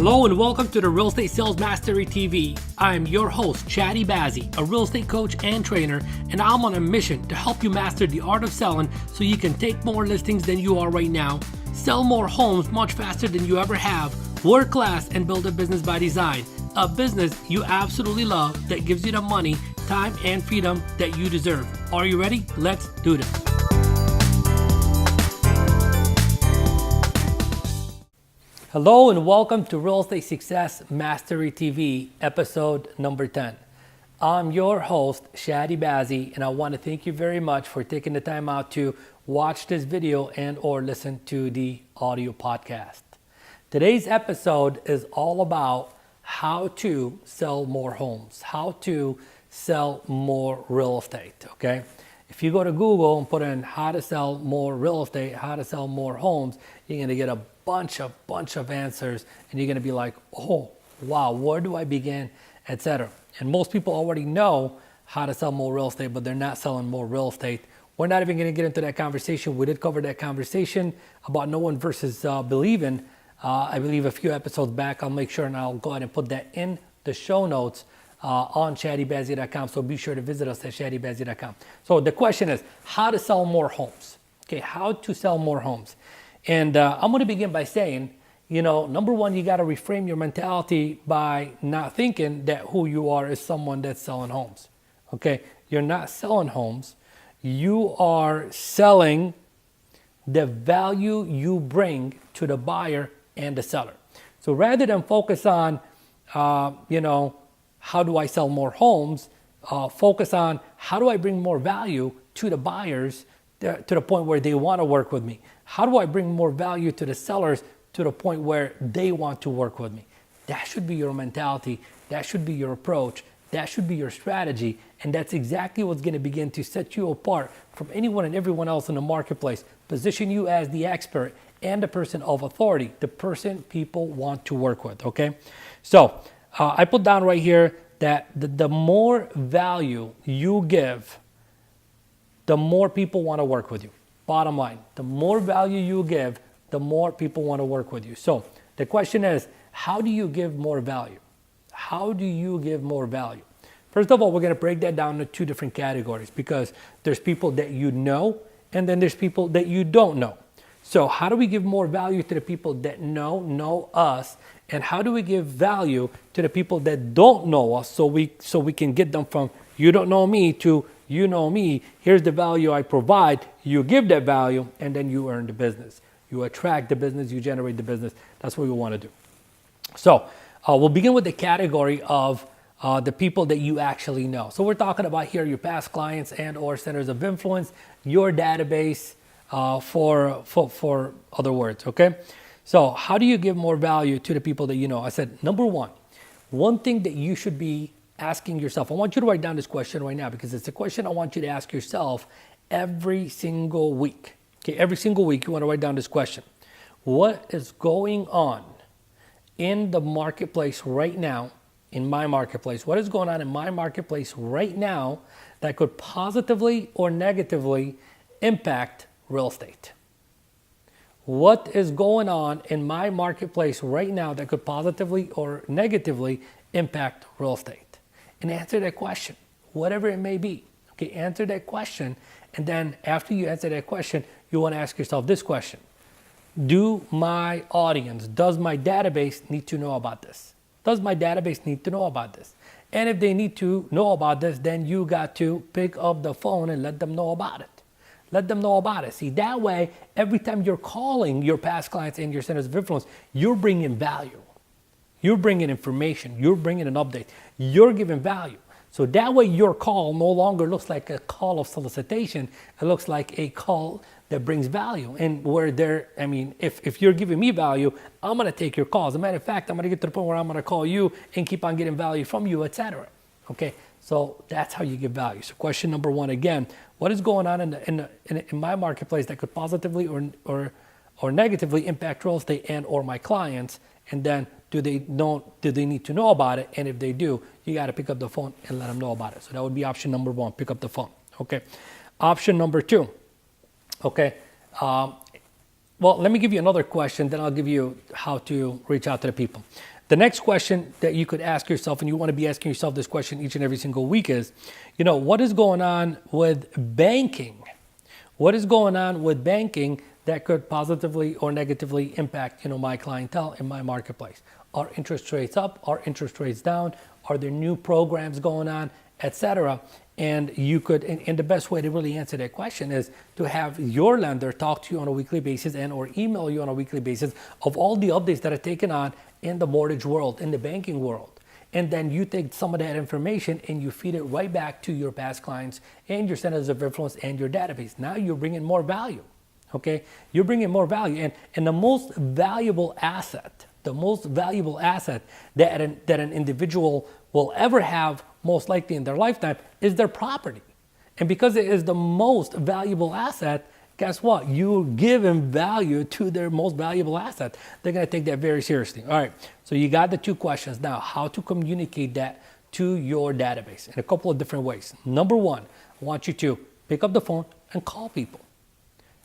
Hello and welcome to the Real Estate Sales Mastery TV. I am your host, Chadi, Bazzi, a real estate coach and trainer, and I'm on a mission to help you master the art of selling so you can take more listings than you are right now, sell more homes much faster than you ever have, work less, and build a business by design. A business you absolutely love that gives you the money, time, and freedom that you deserve. Are you ready? Let's do this. Hello and welcome to Real Estate Success Mastery TV, episode number 10. I'm your host, Chadi Bazzi, and I want to thank you very much for taking the time out to watch this video and or listen to the audio podcast. Today's episode is all about how to sell more homes, how to sell more real estate, okay? If you go to Google and put in how to sell more real estate, how to sell more homes, you're going to get a bunch of answers, and you're going to be like, oh, wow, where do I begin, etc. And most people already know how to sell more real estate, but they're not selling more real estate. We're not even going to get into that conversation. We did cover that conversation about knowing versus believing, I believe a few episodes back. I'll make sure and I'll go ahead and put that in the show notes on chadibazzi.com. So be sure to visit us at chadibazzi.com. So the question is how to sell more homes. Okay, how to sell more homes. And I'm going to begin by saying, number one, you got to reframe your mentality by not thinking that who you are is someone that's selling homes. Okay, you're not selling homes. You are selling the value you bring to the buyer and the seller. So rather than focus on, how do I sell more homes, focus on how do I bring more value to the buyers to the point where they want to work with me. How do I bring more value to the sellers to the point where they want to work with me? That should be your mentality. That should be your approach. That should be your strategy. And that's exactly what's going to begin to set you apart from anyone and everyone else in the marketplace. Position you as the expert and the person of authority, the person people want to work with, okay? So I put down right here that the more value you give, the more people want to work with you. Bottom line, the more value you give, the more people want to work with you. So the question is, how do you give more value? How do you give more value? First of all, we're going to break that down into two different categories because there's people that you know and then there's people that you don't know. So how do we give more value to the people that know us? And how do we give value to the people that don't know us so we can get them from you don't know me to you know me, here's the value I provide, you give that value, and then you earn the business. You attract the business, you generate the business. That's what we want to do. So we'll begin with the category of the people that you actually know. So we're talking about here your past clients and or centers of influence, your database, for other words, okay? So how do you give more value to the people that you know? I said, number one thing that you should be asking yourself, I want you to write down this question right now because it's a question I want you to ask yourself every single week. Okay, every single week you want to write down this question. What is going on in the marketplace right now, in my marketplace? What is going on in my marketplace right now that could positively or negatively impact real estate? What is going on in my marketplace right now that could positively or negatively impact real estate? And answer that question, whatever it may be. Okay, answer that question. And then after you answer that question, you want to ask yourself this question. Do my audience, does my database need to know about this? Does my database need to know about this? And if they need to know about this, then you got to pick up the phone and let them know about it. Let them know about it. See, that way, every time you're calling your past clients and your centers of influence, you're bringing value. You're bringing information. You're bringing an update. You're giving value. So that way your call no longer looks like a call of solicitation. It looks like a call that brings value. And where if you're giving me value, I'm going to take your calls. As a matter of fact, I'm going to get to the point where I'm going to call you and keep on getting value from you, etc. Okay, so that's how you give value. So question number one, again, what is going on in my marketplace that could positively or negatively impact real estate and or my clients? And then do they need to know about it? And if they do, you got to pick up the phone and let them know about it. So that would be option number one, pick up the phone. Okay. Option number two. Okay. Well, let me give you another question, then I'll give you how to reach out to the people. The next question that you could ask yourself, and you want to be asking yourself this question each and every single week is, what is going on with banking? What is going on with banking that could positively or negatively impact, my clientele in my marketplace? Are interest rates up? Are interest rates down? Are there new programs going on, etc.? And you could, and the best way to really answer that question is to have your lender talk to you on a weekly basis and or email you on a weekly basis of all the updates that are taken on in the mortgage world, in the banking world. And then you take some of that information and you feed it right back to your past clients and your centers of influence and your database. Now you're bringing more value, okay? You're bringing more value. And the most valuable asset that an individual will ever have, most likely in their lifetime, is their property. And because it is the most valuable asset, guess what? You give them value to their most valuable asset. They're going to take that very seriously. All right, so you got the two questions. Now, how to communicate that to your database in a couple of different ways. Number one, I want you to pick up the phone and call people.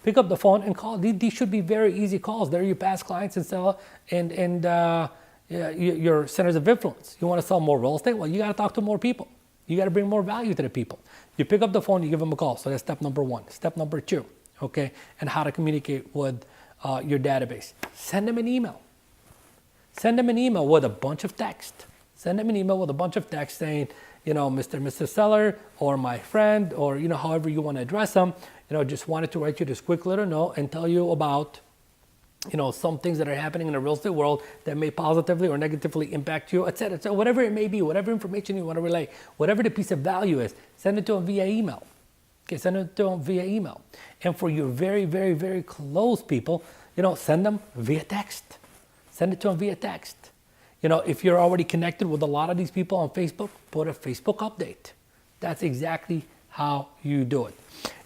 Pick up the phone and call. These should be very easy calls. They're your past clients and your centers of influence. You want to sell more real estate? Well, you got to talk to more people. You got to bring more value to the people. You pick up the phone, you give them a call. So that's step number one. Step number two, okay, and how to communicate with your database. Send them an email. Send them an email with a bunch of text. Send them an email with a bunch of text saying, Mr. and Mrs. Seller, or my friend, or, however you want to address them, just wanted to write you this quick little note and tell you about, some things that are happening in the real estate world that may positively or negatively impact you, et cetera. So whatever it may be, whatever information you want to relay, whatever the piece of value is, send it to them via email. Okay, send it to them via email. And for your very, very, very close people, send them via text. Send it to them via text. If you're already connected with a lot of these people on Facebook, put a Facebook update. That's exactly how you do it.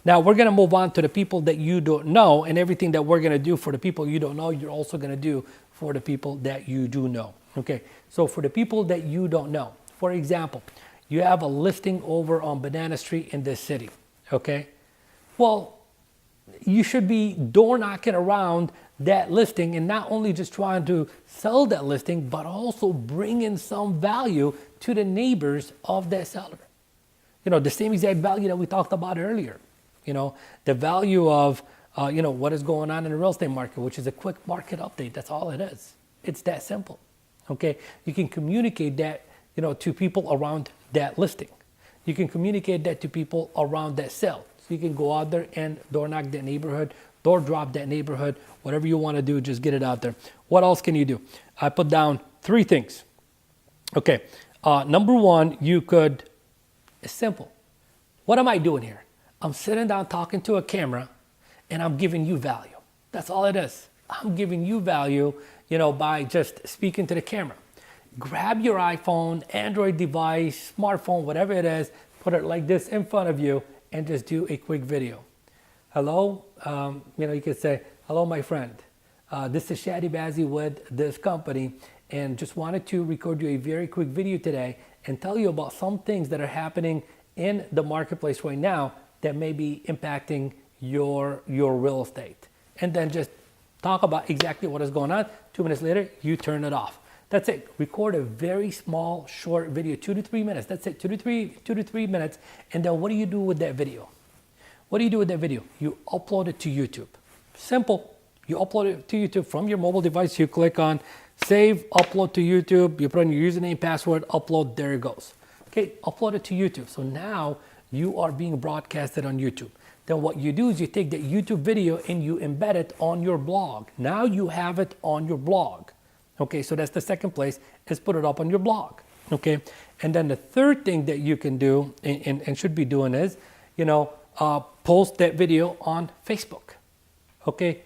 Now we're going to move on to the people that you don't know, and everything that we're going to do for the people you don't know, you're also going to do for the people that you do know. Okay, so for the people that you don't know, for example, you have a listing over on Banana Street in this city. Okay, well, you should be door knocking around that listing and not only just trying to sell that listing, but also bring in some value to the neighbors of that seller. The same exact value that we talked about earlier. The value of, what is going on in the real estate market, which is a quick market update. That's all it is. It's that simple. Okay. You can communicate that, to people around that listing. You can communicate that to people around that sale. So you can go out there and door knock that neighborhood, door drop that neighborhood, whatever you want to do, just get it out there. What else can you do? I put down 3 things. Okay. Number one, it's simple. What am I doing here? I'm sitting down talking to a camera and I'm giving you value. That's all it is. I'm giving you value, by just speaking to the camera. Grab your iPhone, Android device, smartphone, whatever it is, put it like this in front of you and just do a quick video. Hello, you could say, hello, my friend. This is Chadi Bazzi with this company and just wanted to record you a very quick video today and tell you about some things that are happening in the marketplace right now that may be impacting your real estate. And then just talk about exactly what is going on. 2 minutes later, you turn it off. That's it. Record a very small, short video, 2 to 3 minutes. That's it, 2 to 3 minutes. And then what do you do with that video? What do you do with that video? You upload it to YouTube. Simple. You upload it to YouTube from your mobile device. You click on save, upload to YouTube. You put in your username, password, upload, there it goes. Okay, upload it to YouTube. So now you are being broadcasted on YouTube. Then what you do is you take that YouTube video and you embed it on your blog. Now you have it on your blog. Okay, so that's the second place, is put it up on your blog. Okay, and then the third thing that you can do and should be doing is, post that video on Facebook. Okay,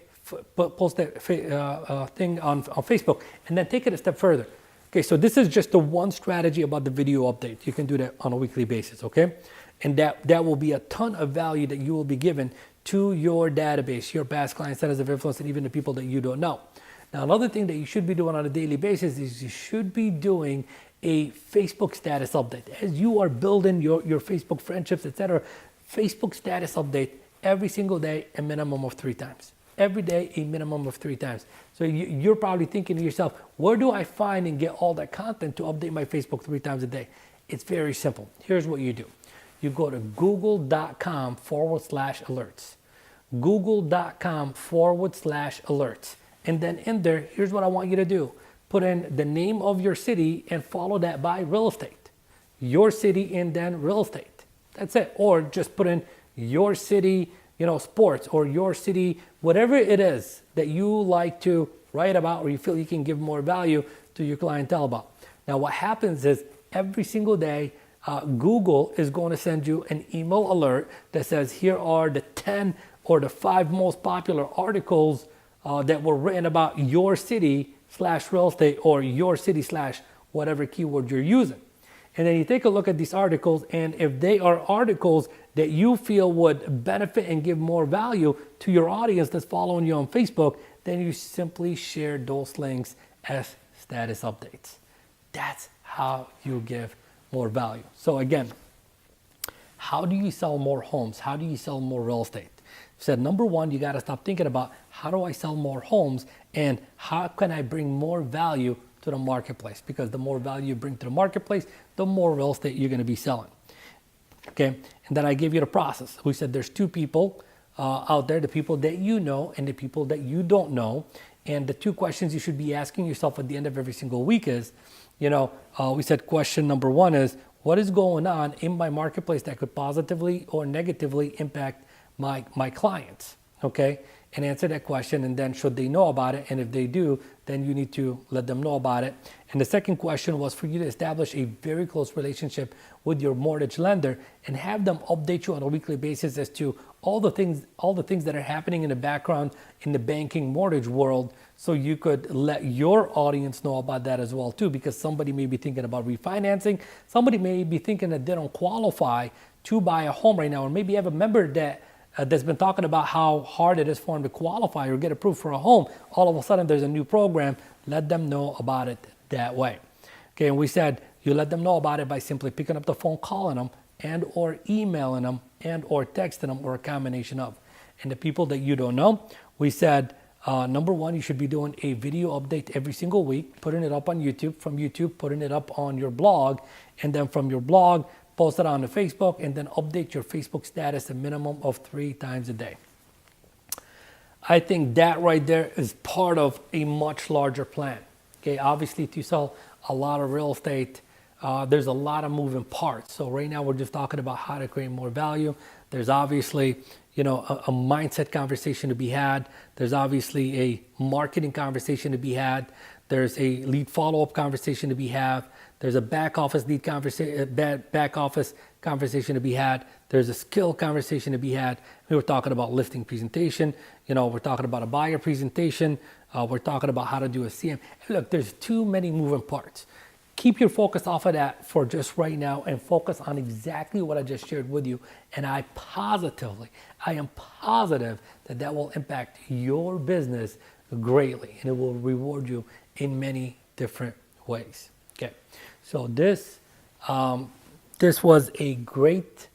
post that thing on Facebook and then take it a step further. Okay, so this is just the one strategy about the video update. You can do that on a weekly basis, okay? And that will be a ton of value that you will be given to your database, your past clients, centers of influence, and even the people that you don't know. Now, another thing that you should be doing on a daily basis is you should be doing a Facebook status update. As you are building your Facebook friendships, etc., Facebook status update every single day, a minimum of 3 times. every day, a minimum of 3 times. So you're probably thinking to yourself, where do I find and get all that content to update my Facebook 3 times a day? It's very simple. Here's what you do. You go to google.com/alerts. Google.com/alerts. And then in there, here's what I want you to do. Put in the name of your city and follow that by real estate. Your city and then real estate. That's it. Or just put in your city, sports, or your city, whatever it is that you like to write about or you feel you can give more value to your clientele about. Now, what happens is every single day, Google is going to send you an email alert that says, here are the 10 or the 5 most popular articles that were written about your city/real estate or your city/whatever keyword you're using. And then you take a look at these articles, and if they are articles that you feel would benefit and give more value to your audience that's following you on Facebook, then you simply share those links as status updates. That's how you give more value. So again, how do you sell more homes? How do you sell more real estate? Said number one, you got to stop thinking about how do I sell more homes and how can I bring more value to the marketplace, because the more value you bring to the marketplace, the more real estate you're going to be selling. Okay, and then I gave you the process. We said there's 2 people out there, the people that you know and the people that you don't know. And the 2 questions you should be asking yourself at the end of every single week is, we said question number 1 is, what is going on in my marketplace that could positively or negatively impact my clients? Okay, and answer that question, and then should they know about it, and if they do, then you need to let them know about it. And the second question was for you to establish a very close relationship with your mortgage lender and have them update you on a weekly basis as to all the things that are happening in the background in the banking mortgage world, so you could let your audience know about that as well too, because somebody may be thinking about refinancing, somebody may be thinking that they don't qualify to buy a home right now, or maybe you have a member that's been talking about how hard it is for them to qualify or get approved for a home. All of a sudden there's a new program. Let them know about it that way. Okay, and we said you let them know about it by simply picking up the phone, calling them, and or emailing them, and or texting them, or a combination of. And the people that you don't know, we said number 1, you should be doing a video update every single week, putting it up on YouTube, from YouTube putting it up on your blog, and then from your blog post it on the Facebook, and then update your Facebook status a minimum of 3 times a day. I think that right there is part of a much larger plan. Okay, obviously to sell a lot of real estate, there's a lot of moving parts. So right now we're just talking about how to create more value. There's obviously, a mindset conversation to be had. There's obviously a marketing conversation to be had. There's a lead follow-up conversation to be had. There's a back office conversation to be had. There's a skill conversation to be had. We were talking about listing presentation. We're talking about a buyer presentation. We're talking about how to do a CM. Look, there's too many moving parts. Keep your focus off of that for just right now and focus on exactly what I just shared with you. And I am positive that will impact your business greatly, and it will reward you in many different ways. Okay, so this was a great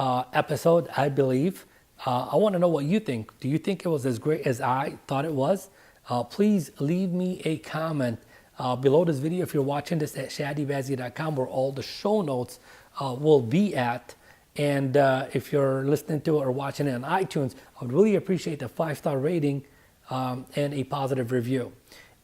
episode, I believe. I want to know what you think. Do you think it was as great as I thought it was? Please leave me a comment below this video if you're watching this at shadibazzi.com, where all the show notes will be at. And if you're listening to it or watching it on iTunes, I would really appreciate a 5-star rating and a positive review.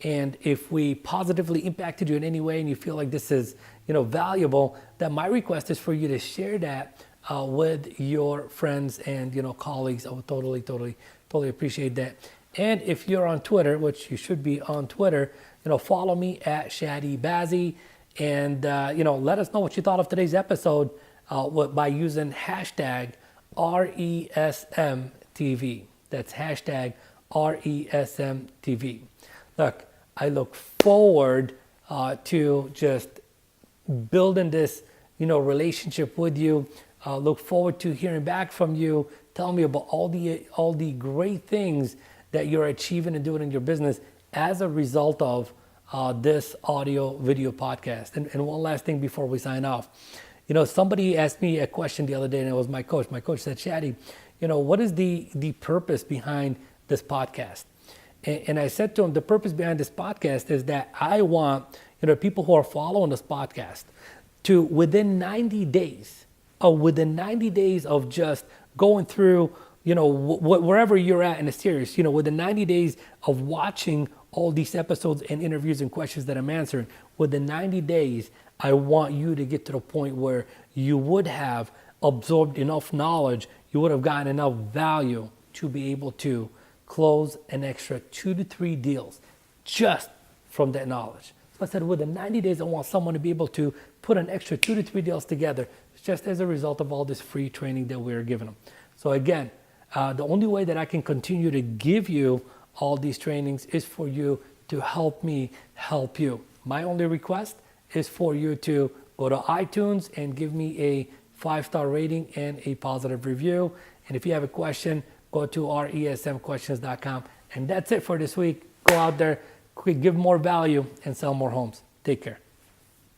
And if we positively impacted you in any way and you feel like this is, valuable, then my request is for you to share that with your friends and, colleagues. I would totally appreciate that. And if you're on Twitter, which you should be on Twitter, follow me at Chadi Bazzi, and, let us know what you thought of today's episode by using hashtag RESMTV. That's hashtag RESMTV. Look, I look forward to just building this, relationship with you. Look forward to hearing back from you. Tell me about all the great things that you're achieving and doing in your business as a result of this audio video podcast. And one last thing before we sign off. Somebody asked me a question the other day, and it was my coach. My coach said, Chadi, what is the purpose behind this podcast. And I said to him, the purpose behind this podcast is that I want, people who are following this podcast to within 90 days of just going through, wherever you're at in the series, within 90 days of watching all these episodes and interviews and questions that I'm answering, within 90 days, I want you to get to the point where you would have absorbed enough knowledge, you would have gotten enough value to be able to close an extra 2 to 3 deals just from that knowledge. So I said, within 90 days, I want someone to be able to put an extra 2 to 3 deals together just as a result of all this free training that we're giving them. So again, the only way that I can continue to give you all these trainings is for you to help me help you. My only request is for you to go to iTunes and give me a 5-star rating and a positive review. And if you have a question, go to resmquestions.com. And that's it for this week. Go out there, give more value, and sell more homes. Take care.